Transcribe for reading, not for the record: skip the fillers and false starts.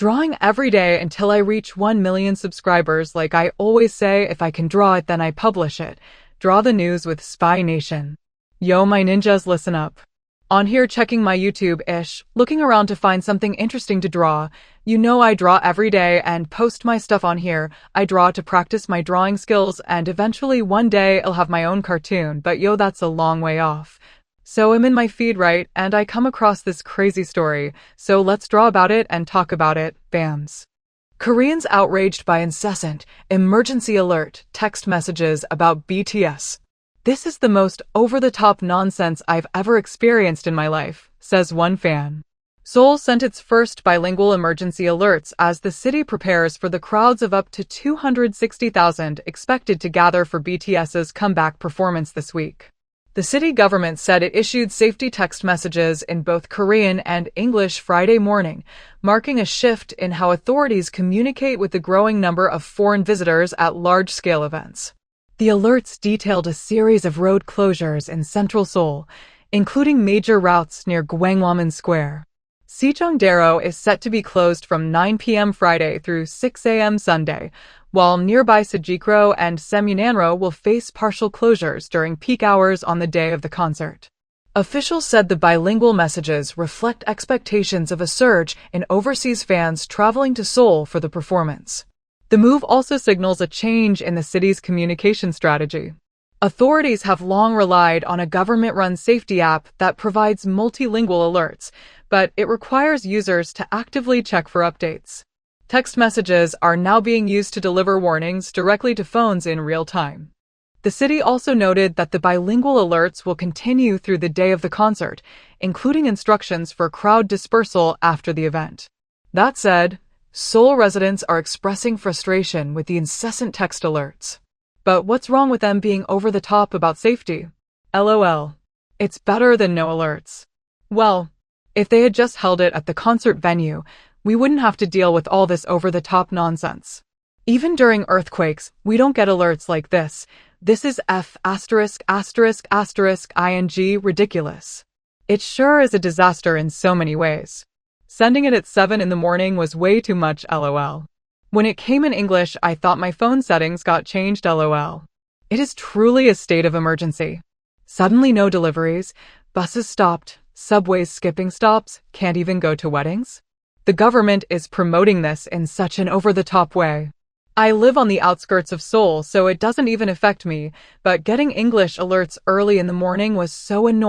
Drawing every day until I reach 1 million subscribers. Like I always say, if I can draw it, then I publish it. Draw the news with Spy Nation. Yo, my ninjas, listen up. On here checking my YouTube-ish, looking around to find something interesting to draw. You know I draw every day and post my stuff on here. I draw to practice my drawing skills and eventually one day I'll have my own cartoon, but yo, that's a long way off. So I'm in my feed, right, and I come across this crazy story, so let's draw about it and talk about it, bams. Koreans outraged by incessant, emergency alert, text messages about BTS. This is the most over-the-top nonsense I've ever experienced in my life, says one fan. Seoul sent its first bilingual emergency alerts as the city prepares for the crowds of up to 260,000 expected to gather for BTS's comeback performance this week. The city government said it issued safety text messages in both Korean and English Friday morning, marking a shift in how authorities communicate with the growing number of foreign visitors at large-scale events. The alerts detailed a series of road closures in central Seoul, including major routes near Gwanghwamun Square. Sejongdero is set to be closed from 9 p.m. Friday through 6 a.m. Sunday, while nearby Sejikro and Semunanro will face partial closures during peak hours on the day of the concert. Officials said the bilingual messages reflect expectations of a surge in overseas fans traveling to Seoul for the performance. The move also signals a change in the city's communication strategy. Authorities have long relied on a government-run safety app that provides multilingual alerts, but it requires users to actively check for updates. Text messages are now being used to deliver warnings directly to phones in real time. The city also noted that the bilingual alerts will continue through the day of the concert, including instructions for crowd dispersal after the event. That said, Seoul residents are expressing frustration with the incessant text alerts. But what's wrong with them being over the top about safety? LOL. It's better than no alerts. Well, if they had just held it at the concert venue, we wouldn't have to deal with all this over-the-top nonsense. Even during earthquakes, we don't get alerts like this. This is *****ing ridiculous. It sure is a disaster in so many ways. Sending it at 7 in the morning was way too much, lol. When it came in English, I thought my phone settings got changed, lol. It is truly a state of emergency. Suddenly no deliveries, buses stopped, subways skipping stops, can't even go to weddings. The government is promoting this in such an over-the-top way. I live on the outskirts of Seoul, so it doesn't even affect me, but getting English alerts early in the morning was so annoying.